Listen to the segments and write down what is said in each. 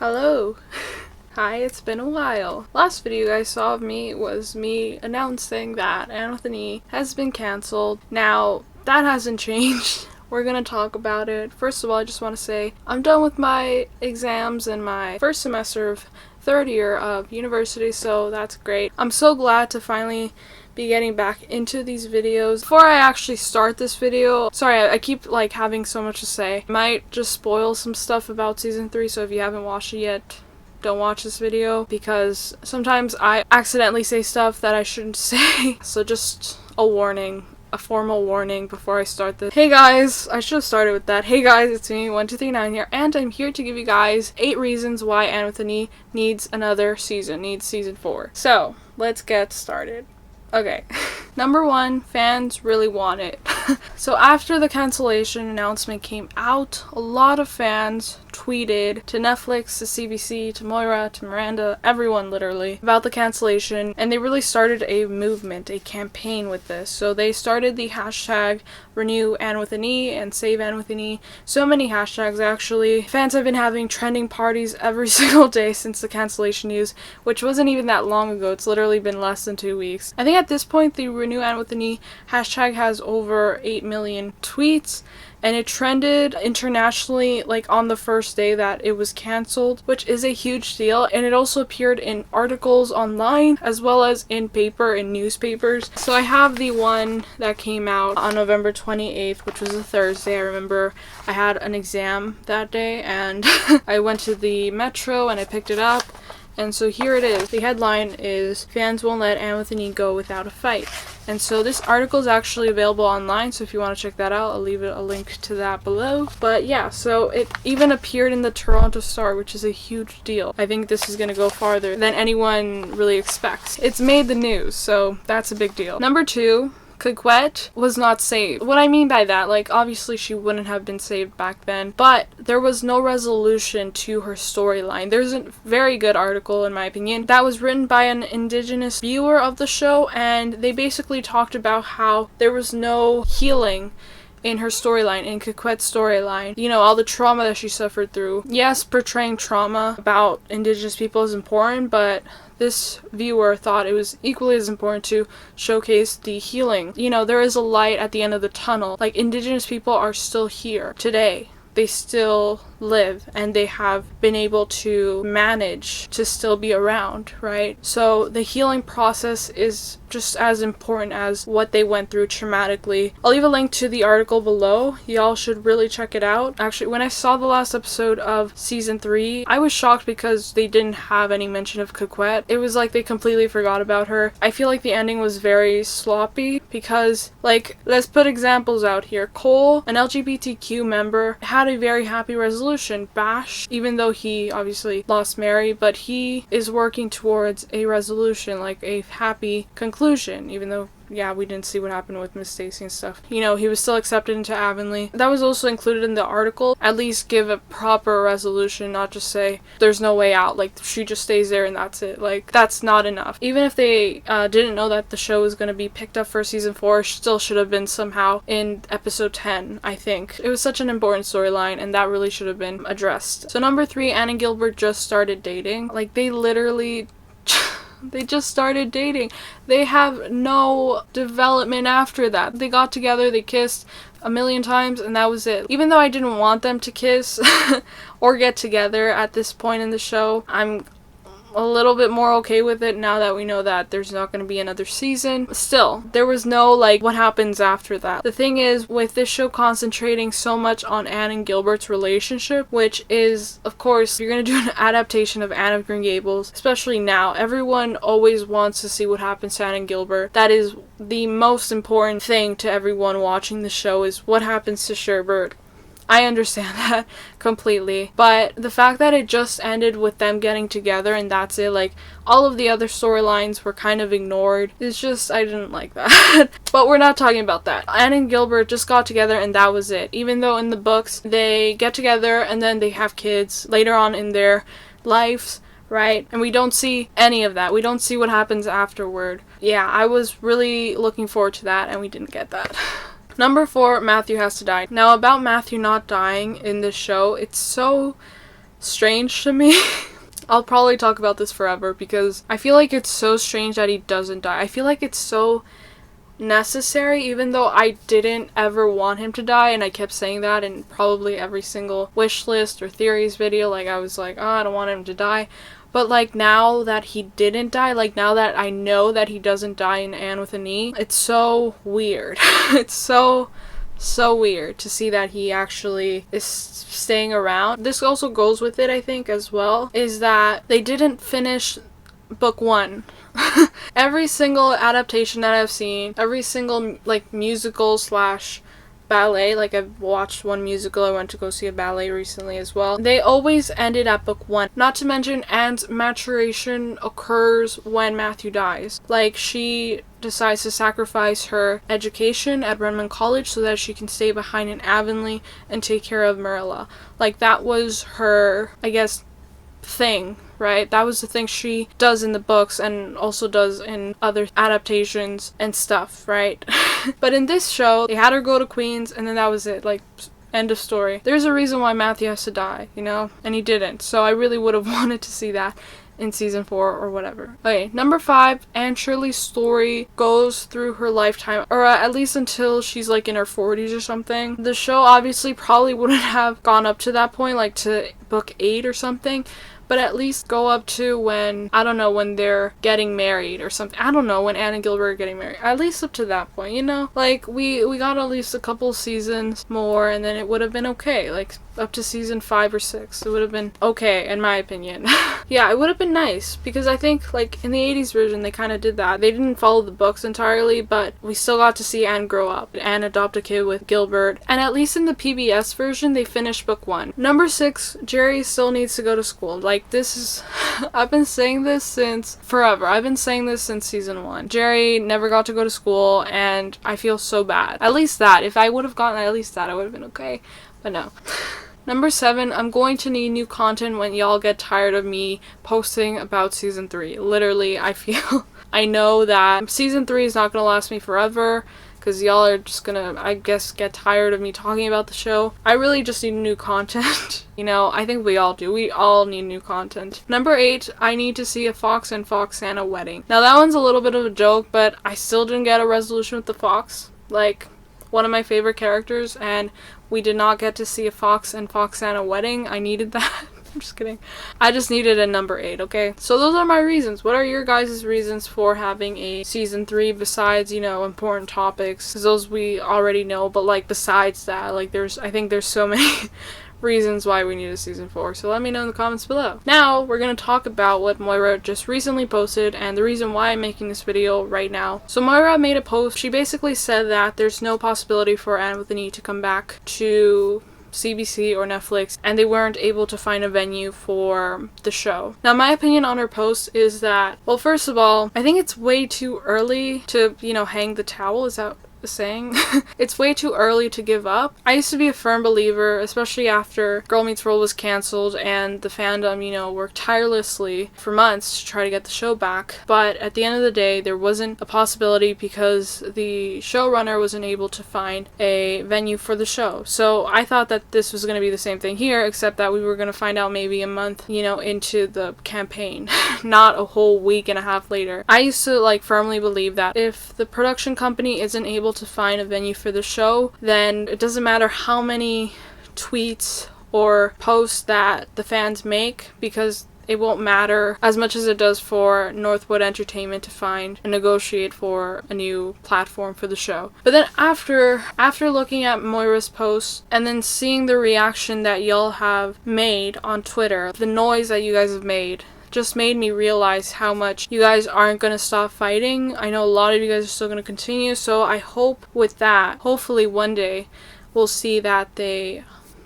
Hello! Hi, it's been a while. Last video you guys saw of me was me announcing that Anthony has been cancelled. Now, that hasn't changed. We're gonna talk about it. First of all, I just want to say I'm done with my exams in my first semester of third year of university, so that's great. I'm so glad to finally be getting back into these videos. Before I actually start this video, sorry, I keep having so much to say. I might just spoil some stuff about season 3, so if you haven't watched it yet, don't watch this video, because sometimes I accidentally say stuff that I shouldn't say. So just a warning. A formal warning before I start this. Hey guys, I should have started with that. Hey guys, it's me, 1239 here, and I'm here to give you guys 8 reasons why Anthony needs another season, needs season 4. So, let's get started. Okay. Number 1, fans really want it. So after the cancellation announcement came out, a lot of fans tweeted to Netflix, to CBC, to Moira, to Miranda, everyone literally, about the cancellation, and they really started a movement, a campaign with this. So they started the hashtag renew Anne with an E and save Anne with an E. So many hashtags actually. Fans have been having trending parties every single day since the cancellation news, which wasn't even that long ago. It's literally been less than 2 weeks. I think at this point the renew Anne with an E hashtag has over 8 million tweets, and it trended internationally on the first day that it was cancelled, which is a huge deal. And it also appeared in articles online as well as in paper in newspapers. So I have the one that came out on November 28th, which was a Thursday. I remember I had an exam that day and I went to the metro and I picked it up. And so here it is. The headline is, "Fans won't let Anne with an E go without a fight." And so this article is actually available online, so if you want to check that out, I'll leave a link to that below. But yeah, so it even appeared in the Toronto Star, which is a huge deal. I think this is going to go farther than anyone really expects. It's made the news, so that's a big deal. Number 2, Caquette was not saved. What I mean by that, obviously she wouldn't have been saved back then, but there was no resolution to her storyline. There's a very good article, in my opinion, that was written by an Indigenous viewer of the show, and they basically talked about how there was no healing in her storyline, in Caquette's storyline. You know, all the trauma that she suffered through. Yes, portraying trauma about Indigenous people is important, but this viewer thought it was equally as important to showcase the healing. You know, there is a light at the end of the tunnel. Indigenous people are still here today. They still live, and they have been able to manage to still be around, right? So the healing process is just as important as what they went through traumatically. I'll leave a link to the article below. Y'all should really check it out. Actually, when I saw the last episode of season 3, I was shocked because they didn't have any mention of Caquette. It was like they completely forgot about her. I feel like the ending was very sloppy because, let's put examples out here. Cole, an LGBTQ member, had a very happy resolution. Bash, even though he obviously lost Mary, but he is working towards a resolution, a happy conclusion, even though, yeah, we didn't see what happened with Miss Stacy and stuff. You know, he was still accepted into Avonlea. That was also included in the article. At least give a proper resolution, not just say there's no way out, she just stays there and that's it. That's not enough. Even if they didn't know that the show was going to be picked up for season 4, still should have been somehow in episode 10, I think. It was such an important storyline, and that really should have been addressed. So number 3, Anne and Gilbert just started dating. They literally they just started dating. They have no development after that. They got together, they kissed a million times, and that was it. Even though I didn't want them to kiss or get together at this point in the show, I'm a little bit more okay with it now that we know that there's not going to be another season. Still, there was no what happens after that. The thing is, with this show concentrating so much on Anne and Gilbert's relationship, which is, of course, you're going to do an adaptation of Anne of Green Gables, especially now, everyone always wants to see what happens to Anne and Gilbert. That is the most important thing to everyone watching the show, is what happens to Sherbert. I understand that completely, but the fact that it just ended with them getting together and that's it, all of the other storylines were kind of ignored. It's just, I didn't like that. But we're not talking about that. Anne and Gilbert just got together and that was it. Even though in the books they get together and then they have kids later on in their lives, right? And we don't see any of that. We don't see what happens afterward. Yeah, I was really looking forward to that and we didn't get that. Number 4, Matthew has to die. Now, about Matthew not dying in this show, it's so strange to me. I'll probably talk about this forever because I feel like it's so strange that he doesn't die. I feel like it's so necessary, even though I didn't ever want him to die, and I kept saying that in probably every single wish list or theories video. Like, I was like, oh, I don't want him to die. But like, now that he didn't die, like now that I know that he doesn't die in Anne with an E, it's so weird. It's so weird to see that he actually is staying around. This also goes with it, I think, as well, is that they didn't finish book 1. Every single adaptation that I've seen, every single like musical slash ballet, like I've watched one musical, I went to go see a ballet recently as well, they always ended at book 1. Not to mention Anne's maturation occurs when Matthew dies. Like, she decides to sacrifice her education at Redmond College so that she can stay behind in Avonlea and take care of Marilla. Like, that was her, I guess, thing, right? That was the thing she does in the books and also does in other adaptations and stuff, right? But in this show, they had her go to Queens and then that was it. Like, end of story. There's a reason why Matthew has to die, you know? And he didn't. So I really would have wanted to see that in season 4 or whatever. Okay, number 5, Anne Shirley's story goes through her lifetime, or at least until she's like in her 40s or something. The show obviously probably wouldn't have gone up to that point, like to book 8 or something, but at least go up to when, I don't know, when they're getting married or something. I don't know, when Anne and Gilbert are getting married. At least up to that point, you know? Like, we got at least a couple seasons more and then it would have been okay. Like, up to season 5 or 6. It would have been okay, in my opinion. Yeah, it would have been nice, because I think, like, in the 80s version, they kind of did that. They didn't follow the books entirely, but we still got to see Anne grow up. Anne adopt a kid with Gilbert. And at least in the PBS version, they finished book 1. Number 6, Jerry still needs to go to school. Like, this is... I've been saying this since forever. I've been saying this since season 1. Jerry never got to go to school, and I feel so bad. At least that. If I would have gotten at least that, I would have been okay. But no. Number 7, I'm going to need new content when y'all get tired of me posting about season 3. Literally, I feel... I know that season 3 is not going to last me forever, because y'all are just gonna, I guess, get tired of me talking about the show. I really just need new content. You know, I think we all do. We all need new content. Number 8, I need to see a Fox and Foxana wedding. Now, that one's a little bit of a joke, but I still didn't get a resolution with the Fox. Like, one of my favorite characters, and we did not get to see a Fox and Foxana wedding. I needed that. I'm just kidding. I just needed a number 8, okay? So those are my reasons. What are your guys' reasons for having a season 3 besides, you know, important topics? Because those we already know, but like besides that, like I think there's so many reasons why we need a season 4, so let me know in the comments below. Now, we're gonna talk about what Moira just recently posted and the reason why I'm making this video right now. So Moira made a post. She basically said that there's no possibility for Anne with an E to come back to CBC or Netflix, and they weren't able to find a venue for the show. Now, my opinion on her post is that, well, first of all, I think it's way too early to, you know, hang the towel. Is that saying? It's way too early to give up. I used to be a firm believer, especially after Girl Meets World was canceled and the fandom, you know, worked tirelessly for months to try to get the show back. But at the end of the day, there wasn't a possibility because the showrunner wasn't able to find a venue for the show. So I thought that this was going to be the same thing here, except that we were going to find out maybe a month, you know, into the campaign, not a whole week and a half later. I used to like firmly believe that if the production company isn't able to find a venue for the show, then it doesn't matter how many tweets or posts that the fans make, because it won't matter as much as it does for Northwood Entertainment to find and negotiate for a new platform for the show. But then after looking at Moira's post and then seeing the reaction that y'all have made on Twitter, the noise that you guys have made just made me realize how much you guys aren't going to stop fighting. I know a lot of you guys are still going to continue, so I hope with that, hopefully one day, we'll see that they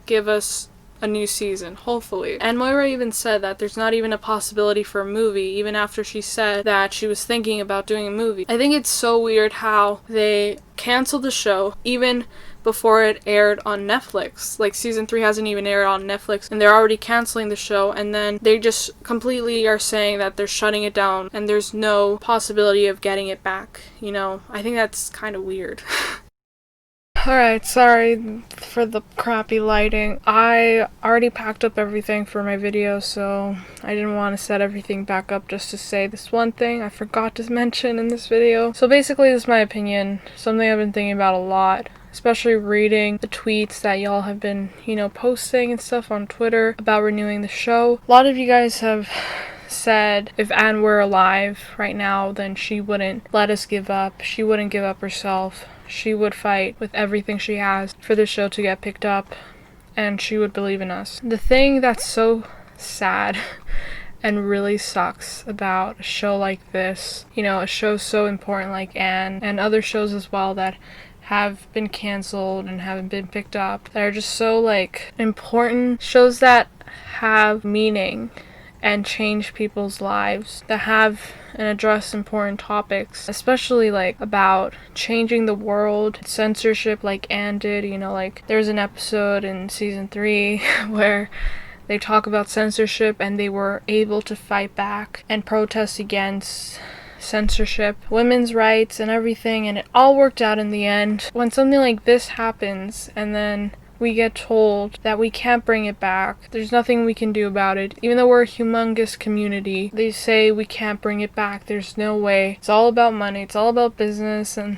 give us a new season, hopefully. And Moira even said that there's not even a possibility for a movie, even after she said that she was thinking about doing a movie. I think it's so weird how they canceled the show even before it aired on Netflix. Like, season 3 hasn't even aired on Netflix and they're already canceling the show, and then they just completely are saying that they're shutting it down and there's no possibility of getting it back, you know? I think that's kind of weird. Alright, sorry for the crappy lighting. I already packed up everything for my video, so I didn't want to set everything back up just to say this one thing I forgot to mention in this video. So basically, this is my opinion, something I've been thinking about a lot, especially reading the tweets that y'all have been, posting and stuff on Twitter about renewing the show. A lot of you guys have said if Anne were alive right now, then she wouldn't let us give up. She wouldn't give up herself. She would fight with everything she has for the show to get picked up, and she would believe in us. The thing that's so sad and really sucks about a show like this, a show so important like Anne, and other shows as well that have been canceled and haven't been picked up, that are just so important, shows that have meaning and change people's lives, that have and address important topics, especially about changing the world, censorship like Anne did. There's an episode in season 3 where they talk about censorship and they were able to fight back and protest against censorship, women's rights and everything, and it all worked out in the end. When something like this happens and then we get told that we can't bring it back, there's nothing we can do about it, even though we're a humongous community, they say we can't bring it back, there's no way, it's all about money, it's all about business, and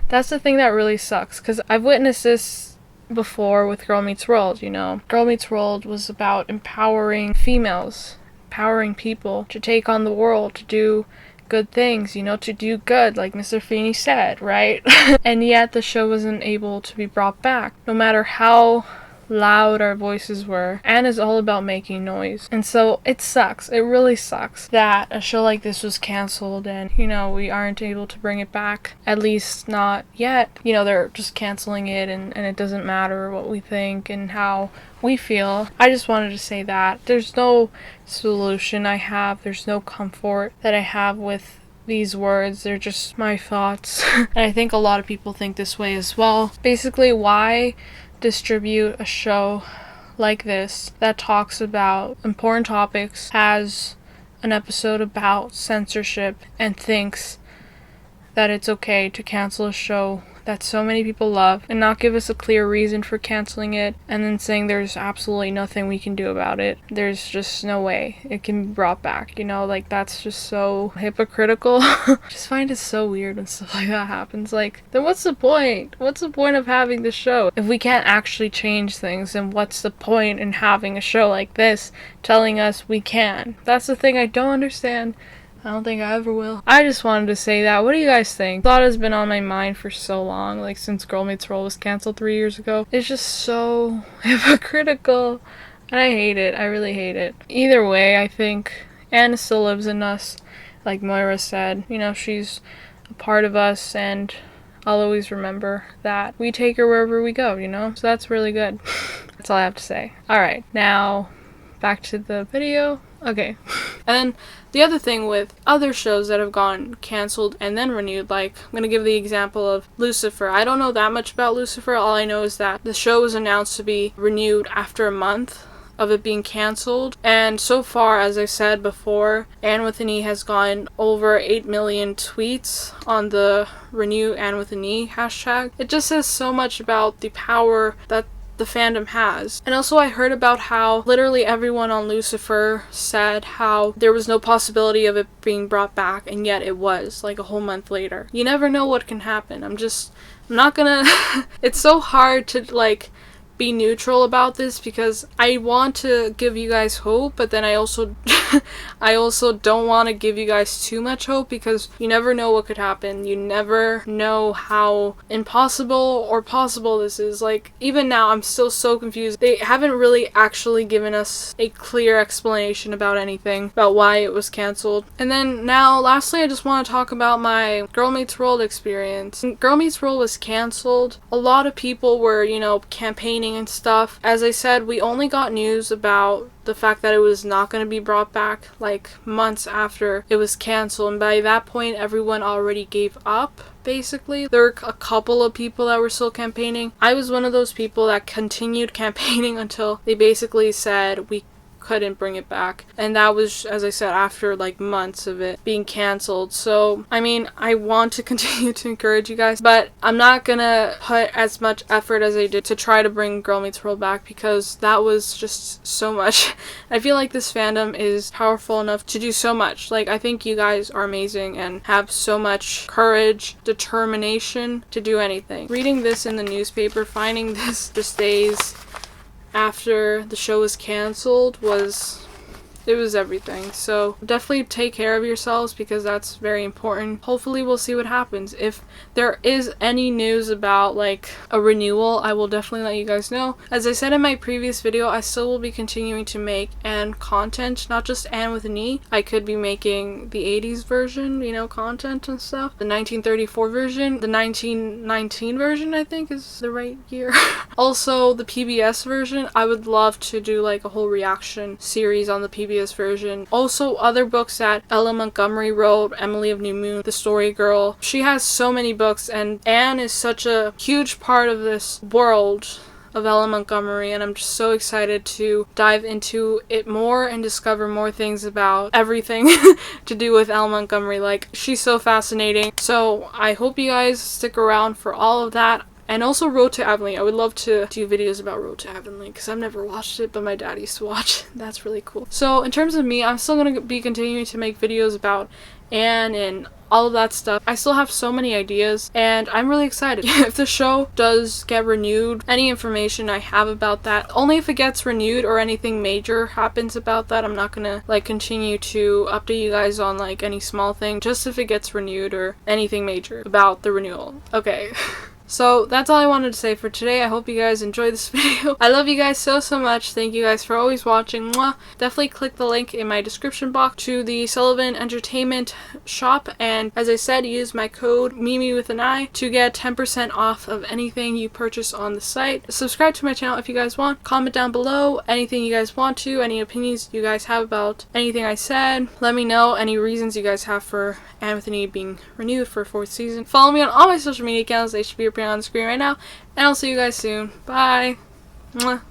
that's the thing that really sucks, because I've witnessed this before with Girl Meets World. Girl Meets World was about empowering females, empowering people to take on the world, to do good things, to do good, like Mr. Feeney said, right? And yet the show wasn't able to be brought back, no matter how loud our voices were. Anne is all about making noise, and so it sucks, it really sucks that a show like this was canceled and we aren't able to bring it back, at least not yet. They're just canceling it, and it doesn't matter what we think and how we feel. I just wanted to say that there's no solution I have, there's no comfort that I have with these words, they're just my thoughts. And I think a lot of people think this way as well. Basically, why distribute a show like this that talks about important topics, has an episode about censorship, and thinks that it's okay to cancel a show that so many people love and not give us a clear reason for canceling it, and then saying there's absolutely nothing we can do about it, there's just no way it can be brought back, that's just so hypocritical. Just find it so weird when stuff like that happens. Then what's the point? What's the point of having the show? If we can't actually change things, then what's the point in having a show like this telling us we can? That's the thing I don't understand. I don't think I ever will. I just wanted to say that. What do you guys think? Thought has been on my mind for so long, since Girl Meets World was canceled 3 years ago. It's just so hypocritical, and I hate it. I really hate it. Either way, I think Anne still lives in us, like Moira said. She's a part of us, and I'll always remember that we take her wherever we go, So that's really good. That's all I have to say. Alright, now back to the video. Okay. And then the other thing with other shows that have gone canceled and then renewed, I'm gonna give the example of Lucifer. I don't know that much about Lucifer. All I know is that the show was announced to be renewed after a month of it being canceled, and so far, as I said before, Anne with an E has gotten over 8 million tweets on the renew Anne with an E hashtag. It just says so much about the power that the fandom has. And also I heard about how literally everyone on Lucifer said how there was no possibility of it being brought back, and yet it was, a whole month later. You never know what can happen. I'm not gonna it's so hard to be neutral about this, because I want to give you guys hope, but then I also don't want to give you guys too much hope, because you never know what could happen. You never know how impossible or possible this is. Even now I'm still so confused. They haven't really actually given us a clear explanation about anything, about why it was canceled. And then now lastly, I just want to talk about my Girl Meets World experience. When Girl Meets World was canceled, a lot of people were campaigning and stuff. As I said, we only got news about the fact that it was not going to be brought back months after it was canceled, and by that point everyone already gave up. Basically, there were a couple of people that were still campaigning. I was one of those people that continued campaigning until they basically said we couldn't bring it back. And that was, as I said, after like months of it being canceled. So, I mean, I want to continue to encourage you guys, but I'm not gonna put as much effort as I did to try to bring Girl Meets World back, because that was just so much. I feel like this fandom is powerful enough to do so much. Like, I think you guys are amazing and have so much courage, determination to do anything. Reading this in the newspaper, finding this just days after the show was canceled it was everything. So definitely take care of yourselves, because that's very important. Hopefully we'll see what happens. If there is any news about like a renewal, I will definitely let you guys know. As I said in my previous video, I still will be continuing to make Anne content, not just Anne with an E. I could be making the 80s version, you know, content and stuff. The 1934 version, the 1919 version, I think is the right year. Also the PBS version, I would love to do like a whole reaction series on the PBS version. Also other books that Ella Montgomery wrote, Emily of New Moon, The Story Girl. She has so many books, and Anne is such a huge part of this world of Ella Montgomery, and I'm just so excited to dive into it more and discover more things about everything to do with Ella Montgomery. Like, she's so fascinating. So I hope you guys stick around for all of that. And also Road to Avonlea. I would love to do videos about Road to Avonlea, because I've never watched it, but my dad used to watch. That's really cool. So in terms of me, I'm still going to be continuing to make videos about Anne and all of that stuff. I still have so many ideas, and I'm really excited. If the show does get renewed, any information I have about that, only if it gets renewed or anything major happens about that. I'm not gonna like continue to update you guys on like any small thing, just if it gets renewed or anything major about the renewal. Okay. So that's all I wanted to say for today. I hope you guys enjoyed this video. I love you guys so much. Thank you guys for always watching. Mwah. Definitely click the link in my description box to the Sullivan Entertainment shop, and as I said, use my code Mimi with an I to get 10% off of anything you purchase on the site. Subscribe to my channel if you guys want. Comment down below anything you guys want to, any opinions you guys have about anything I said. Let me know any reasons you guys have for Anne with an E being renewed for a 4th season. Follow me on all my social media accounts. They should be appearing on the screen right now, and I'll see you guys soon. Bye. Mwah.